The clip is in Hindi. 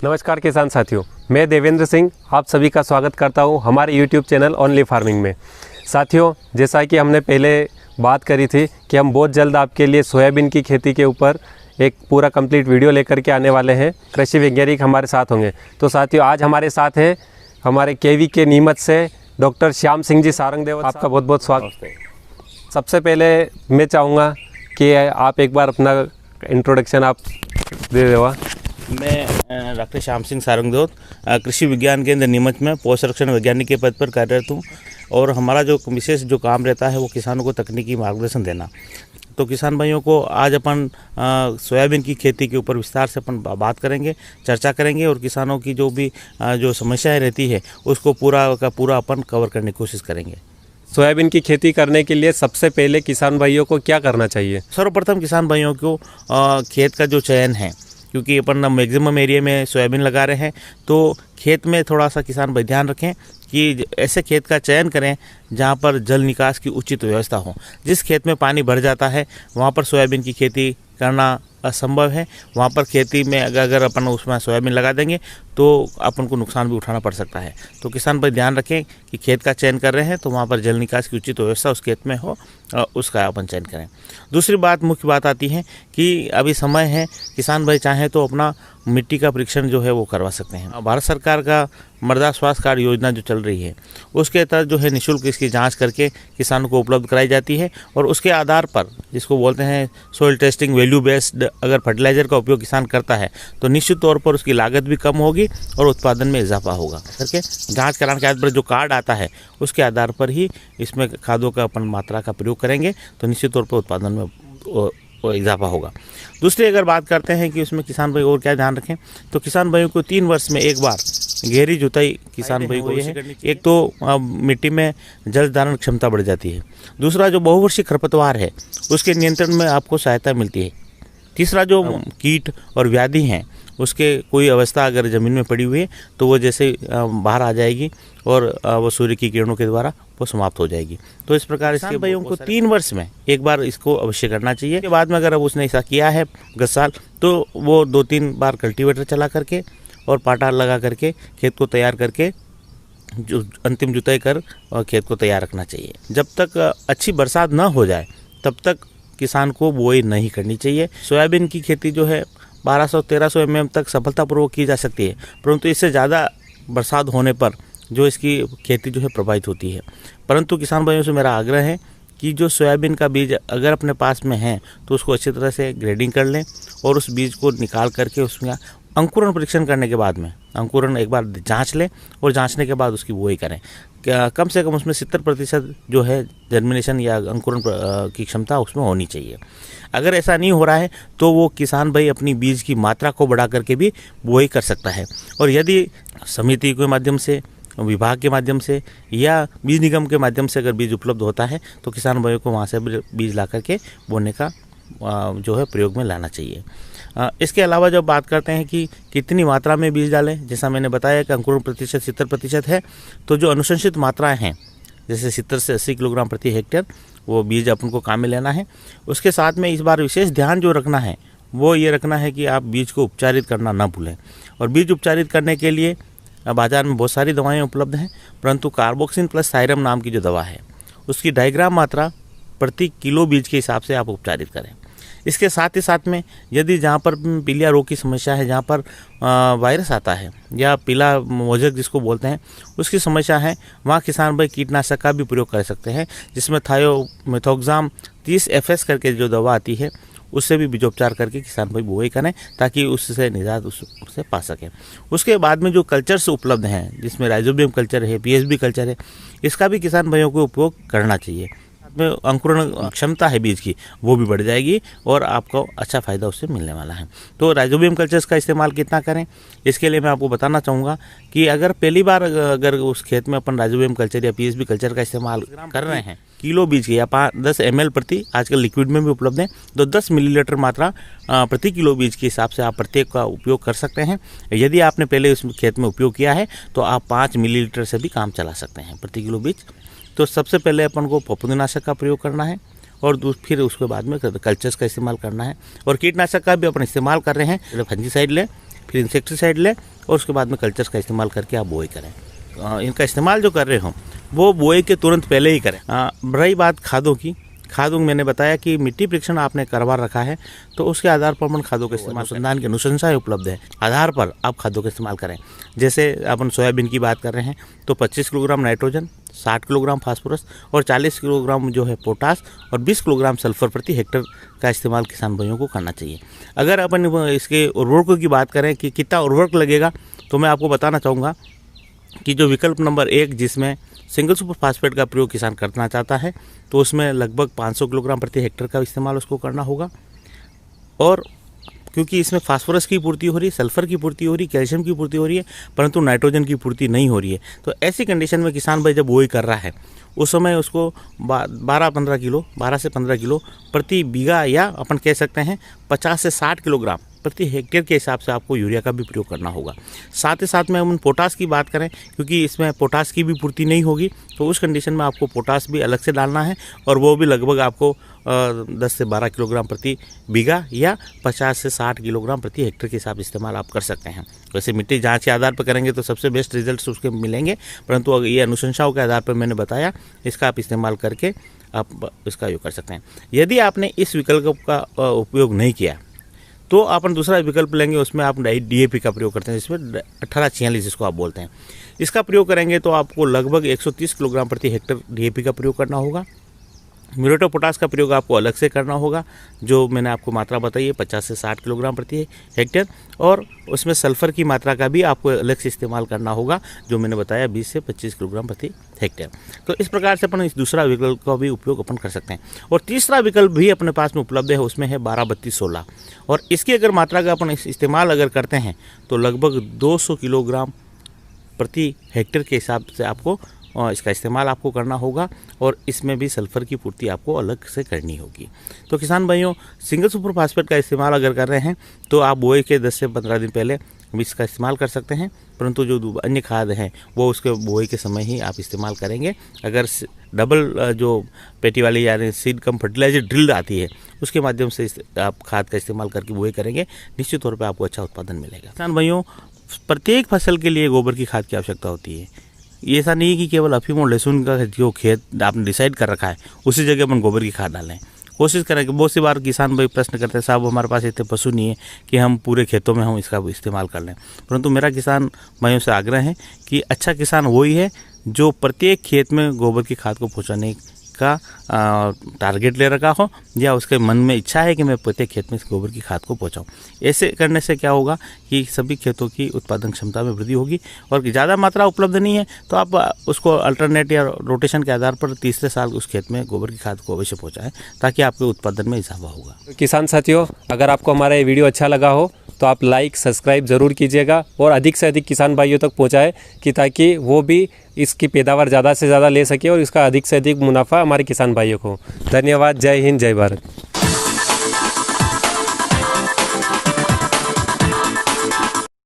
नमस्कार किसान साथियों, मैं देवेंद्र सिंह आप सभी का स्वागत करता हूं हमारे YouTube चैनल ओनली फार्मिंग में। साथियों, जैसा कि हमने पहले बात करी थी कि हम बहुत जल्द आपके लिए सोयाबीन की खेती के ऊपर एक पूरा कंप्लीट वीडियो लेकर के आने वाले हैं। कृषि वैज्ञानिक हमारे साथ होंगे। तो साथियों, आज हमारे साथ है हमारे केवी के नीमच से डॉक्टर श्याम सिंह जी सारंगदेव। आपका बहुत बहुत स्वागत है। सबसे पहले मैं चाहूँगा कि आप एक बार अपना इंट्रोडक्शन आप दे देवा। मैं डॉक्टर श्याम सिंह सारंगदेव कृषि विज्ञान केंद्र नीमच में पोषण संरक्षण वैज्ञानिक के पद पर कार्यरत हूँ और हमारा जो विशेष जो काम रहता है वो किसानों को तकनीकी मार्गदर्शन देना। तो किसान भाइयों को आज अपन सोयाबीन की खेती के ऊपर विस्तार से अपन बात करेंगे, चर्चा करेंगे और किसानों की जो भी जो समस्याएं रहती है उसको पूरा का पूरा अपन कवर करने की कोशिश करेंगे। सोयाबीन की खेती करने के लिए सबसे पहले किसान भाइयों को क्या करना चाहिए? सर्वप्रथम किसान भाइयों को खेत का जो चयन है, क्योंकि अपन मैक्सिमम एरिया में सोयाबीन लगा रहे हैं, तो खेत में थोड़ा सा किसान भाई ध्यान रखें कि ऐसे खेत का चयन करें जहां पर जल निकास की उचित व्यवस्था हो। जिस खेत में पानी भर जाता है वहां पर सोयाबीन की खेती करना असंभव है। वहाँ पर खेती में अगर अपन उसमें सोयाबीन लगा देंगे तो अपन को नुकसान भी उठाना पड़ सकता है। तो किसान भाई ध्यान रखें कि खेत का चयन कर रहे हैं तो वहाँ पर जल निकास की उचित व्यवस्था उस खेत में हो, उसका अपन चयन करें। दूसरी बात, मुख्य बात आती है कि अभी समय है, किसान भाई चाहें तो अपना मिट्टी का परीक्षण जो है वो करवा सकते हैं। भारत सरकार का मृदा स्वास्थ्य कार्ड योजना जो चल रही है उसके तहत जो है निःशुल्क इसकी जांच करके किसानों को उपलब्ध कराई जाती है और उसके आधार पर, जिसको बोलते हैं सॉइल टेस्टिंग वैल्यू बेस्ड, अगर फर्टिलाइजर का उपयोग किसान करता है तो निश्चित तौर पर उसकी लागत भी कम होगी और उत्पादन में इजाफा होगा। करके जांच कराने के आधार पर जो कार्ड आता है उसके आधार पर ही इसमें खादों का अपन मात्रा का प्रयोग करेंगे तो निश्चित तौर पर उत्पादन में इजाफा होगा। दूसरी अगर बात करते हैं कि उसमें किसान भाई और क्या ध्यान रखें, तो किसान भाइयों को 3 वर्ष में एक बार गहरी जुताई किसान भाई को ये है। एक तो मिट्टी में जल धारण क्षमता बढ़ जाती है। दूसरा, जो बहुवर्षीय खरपतवार है उसके नियंत्रण में आपको सहायता मिलती है। तीसरा, जो कीट और व्याधि हैं उसके कोई अवस्था अगर ज़मीन में पड़ी हुई है तो वो जैसे बाहर आ जाएगी और वो सूर्य की किरणों के द्वारा वो समाप्त हो जाएगी। तो इस प्रकार इसके भाइयों को 3 वर्ष में एक बार इसको अवश्य करना चाहिए। के बाद में अगर अब उसने ऐसा किया है गत साल तो वो 2-3 बार कल्टीवेटर चला करके और पाटा लगा करके खेत को तैयार करके जो अंतिम जुताई कर खेत को तैयार रखना चाहिए। जब तक अच्छी बरसात न हो जाए तब तक किसान को बुआई नहीं करनी चाहिए। सोयाबीन की खेती जो है 1200-1300 mm तक सफलतापूर्वक की जा सकती है, परंतु इससे ज़्यादा बरसात होने पर जो इसकी खेती जो है प्रभावित होती है। परंतु किसान भाइयों से मेरा आग्रह है कि जो सोयाबीन का बीज अगर अपने पास में है तो उसको अच्छी तरह से ग्रेडिंग कर लें और उस बीज को निकाल करके उसमें अंकुरण परीक्षण करने के बाद में अंकुरण एक बार जांच लें और जांचने के बाद उसकी बुआई करें। कम से कम उसमें 70% जो है जर्मिनेशन या अंकुरण की क्षमता उसमें होनी चाहिए। अगर ऐसा नहीं हो रहा है तो वो किसान भाई अपनी बीज की मात्रा को बढ़ा करके भी बुआई कर सकता है। और यदि समिति के माध्यम से, विभाग के माध्यम से या बीज निगम के माध्यम से अगर बीज उपलब्ध होता है तो किसान भाइयों को वहाँ से बीज ला करके बोने का जो है प्रयोग में लाना चाहिए। इसके अलावा जब बात करते हैं कि कितनी मात्रा में बीज डालें, जैसा मैंने बताया कि अंकुरण प्रतिशत 70% है, तो जो अनुशंसित मात्राएं हैं जैसे 70 से 80 किलोग्राम प्रति हेक्टेयर वो बीज अपन को काम में लेना है। उसके साथ में इस बार विशेष ध्यान जो रखना है वो ये रखना है कि आप बीज को उपचारित करना ना भूलें। और बीज उपचारित करने के लिए बाज़ार में बहुत सारी दवाएँ उपलब्ध हैं, परंतु कार्बोक्सिन प्लस थायरम नाम की जो दवा है उसकी 2.5 ग्राम मात्रा प्रति किलो बीज के हिसाब से आप उपचारित करें। इसके साथ ही साथ में यदि जहाँ पर पीलिया रोग की समस्या है, जहाँ पर वायरस आता है या पीला मोजक जिसको बोलते हैं उसकी समस्या है, वहाँ किसान भाई कीटनाशक का भी प्रयोग कर सकते हैं, जिसमें थायोमेथोक्साम 30 FS करके जो दवा आती है उससे भी बीजोपचार करके किसान भाई बुआई करें ताकि उससे निजात उससे पा सकें। उसके बाद में जो कल्चर्स उपलब्ध हैं जिसमें राइजोबियम कल्चर है, PSB कल्चर है, इसका भी किसान भाइयों को उपयोग करना चाहिए। में अंकुरण क्षमता है बीज की वो भी बढ़ जाएगी और आपको अच्छा फ़ायदा उससे मिलने वाला है। तो राइजोबियम कल्चर्स का इस्तेमाल कितना करें, इसके लिए मैं आपको बताना चाहूँगा कि अगर पहली बार अगर उस खेत में अपन राइजोबियम कल्चर या PSB कल्चर का इस्तेमाल कर रहे हैं किलो बीज के या 10 ml प्रति, आजकल लिक्विड में भी उपलब्ध है, तो 10 मिलीलीटर मात्रा प्रति किलो बीज के हिसाब से आप प्रत्येक का उपयोग कर सकते हैं। यदि आपने पहले उस खेत में उपयोग किया है तो आप 5 मिलीलीटर से भी काम चला सकते हैं प्रति किलो बीज। तो सबसे पहले अपन को फफूंदीनाशक का प्रयोग करना है और फिर उसके बाद में कल्चर्स का इस्तेमाल करना है। और कीटनाशक का भी अपन इस्तेमाल कर रहे हैं, फंजीसाइड लें, फिर इंसेक्टिसाइड लें और उसके बाद में कल्चर्स का इस्तेमाल करके आप बुआई करें। इनका इस्तेमाल जो कर रहे हो वो बुआई के तुरंत पहले ही करें। रही बात खादों की, खादों मैंने बताया कि मिट्टी परीक्षण आपने करवा रखा है तो उसके आधार पर अपन खादों का इस्तेमाल, अनुसंधान की अनुशंसाएं उपलब्ध है, आधार पर आप खादों का इस्तेमाल करें। जैसे अपन सोयाबीन की बात कर रहे हैं तो 25 किलोग्राम नाइट्रोजन, 60 किलोग्राम फास्फोरस और 40 किलोग्राम जो है पोटास और 20 किलोग्राम सल्फर प्रति हेक्टेयर का इस्तेमाल किसान भाइयों को करना चाहिए। अगर अपन इसके उर्वरकों की बात करें कि कितना उर्वरक लगेगा तो मैं आपको बताना चाहूँगा कि जो विकल्प नंबर 1 जिसमें सिंगल सुपर फास्फेट का प्रयोग किसान करना चाहता है तो उसमें लगभग 500 किलोग्राम प्रति हेक्टेयर का इस्तेमाल उसको करना होगा। और क्योंकि इसमें फास्फोरस की पूर्ति हो रही है, सल्फर की पूर्ति हो रही है, कैल्शियम की पूर्ति हो रही है, परंतु नाइट्रोजन की पूर्ति नहीं हो रही है। तो ऐसी कंडीशन में किसान भाई जब बुआई कर रहा है उस समय उसको 12 से 15 किलो प्रति बीघा या अपन कह सकते हैं 50 से 60 किलोग्राम प्रति हेक्टेयर के हिसाब से आपको यूरिया का भी प्रयोग करना होगा। साथ ही साथ में हम पोटास की बात करें, क्योंकि इसमें पोटास की भी पूर्ति नहीं होगी तो उस कंडीशन में आपको पोटास भी अलग से डालना है और वो भी लगभग आपको 10 से 12 किलोग्राम प्रति बीघा या 50 से 60 किलोग्राम प्रति हेक्टेयर के हिसाब से इस्तेमाल आप कर सकते हैं। वैसे मिट्टी जांच के आधार पर करेंगे तो सबसे बेस्ट रिजल्ट्स उसके मिलेंगे, परंतु ये अनुशंसाओं के आधार पर मैंने बताया इसका आप इस्तेमाल करके आप इसका उपयोग कर सकते हैं। यदि आपने इस विकल्प का उपयोग नहीं किया तो अपन दूसरा विकल्प लेंगे, उसमें आप DAP का प्रयोग करते हैं जिसमें 1846 जिसको आप बोलते हैं। इसका प्रयोग करेंगे तो आपको लगभग 130 किलोग्राम प्रति हेक्टेयर DAP का प्रयोग करना होगा। म्यूरेट ऑफ पोटास का प्रयोग आपको अलग से करना होगा, जो मैंने आपको मात्रा बताई है 50 से 60 किलोग्राम प्रति हेक्टेयर, और उसमें सल्फर की मात्रा का भी आपको अलग से इस्तेमाल करना होगा, जो मैंने बताया 20 से 25 किलोग्राम प्रति हेक्टेयर। तो इस प्रकार से अपन इस दूसरा विकल्प का भी उपयोग अपन कर सकते हैं। और तीसरा विकल्प भी अपने पास में उपलब्ध है, उसमें है 12-32-16, और इसकी अगर मात्रा का अपन इस्तेमाल अगर करते हैं तो लगभग 200 किलोग्राम प्रति हेक्टेयर के हिसाब से आपको इसका इस्तेमाल आपको करना होगा, और इसमें भी सल्फर की पूर्ति आपको अलग से करनी होगी। तो किसान भाइयों, सिंगल सुपर फास्फेट का इस्तेमाल अगर कर रहे हैं तो आप बुआई के 10 से 15 दिन पहले इसका इस्तेमाल कर सकते हैं, परंतु जो अन्य खाद हैं वो उसके बुआई के समय ही आप इस्तेमाल करेंगे। अगर डबल जो पेटी वाली यानी सीड कम फर्टिलाइजर ड्रिल आती है उसके माध्यम से आप खाद का इस्तेमाल करके बुआई करेंगे, निश्चित तौर पर आपको अच्छा उत्पादन मिलेगा। किसान भाइयों, प्रत्येक फसल के लिए गोबर की खाद की आवश्यकता होती है। ये ऐसा नहीं है कि केवल अफीम और लहसुन का जो खेत आपने डिसाइड कर रखा है उसी जगह अपन गोबर की खाद डालें। कोशिश करें कि बहुत सी बार किसान भाई प्रश्न करते हैं, साहब हमारे पास इतने पशु नहीं है कि हम पूरे खेतों में हम इसका इस्तेमाल कर लें। परंतु मेरा किसान भाइयों से आग्रह है कि अच्छा किसान वही है जो प्रत्येक खेत में गोबर की खाद को पहुँचाने का टारगेट ले रखा हो, या उसके मन में इच्छा है कि मैं प्रत्येक खेत में इस गोबर की खाद को पहुंचाऊं। ऐसे करने से क्या होगा कि सभी खेतों की उत्पादन क्षमता में वृद्धि होगी, और ज़्यादा मात्रा उपलब्ध नहीं है तो आप उसको अल्टरनेट या रोटेशन के आधार पर तीसरे साल उस खेत में गोबर की खाद को अवश्य पहुँचाएँ, ताकि आपके उत्पादन में इजाफा होगा। किसान साथियों, अगर आपको हमारा ये वीडियो अच्छा लगा हो तो आप लाइक सब्सक्राइब ज़रूर कीजिएगा और अधिक से अधिक किसान भाइयों तक पहुँचाएँ, कि ताकि वो भी इसकी पैदावार ज़्यादा से ज़्यादा ले सके और इसका अधिक से अधिक मुनाफा हमारे किसान भाइयों को। धन्यवाद। जय हिंद, जय भारत।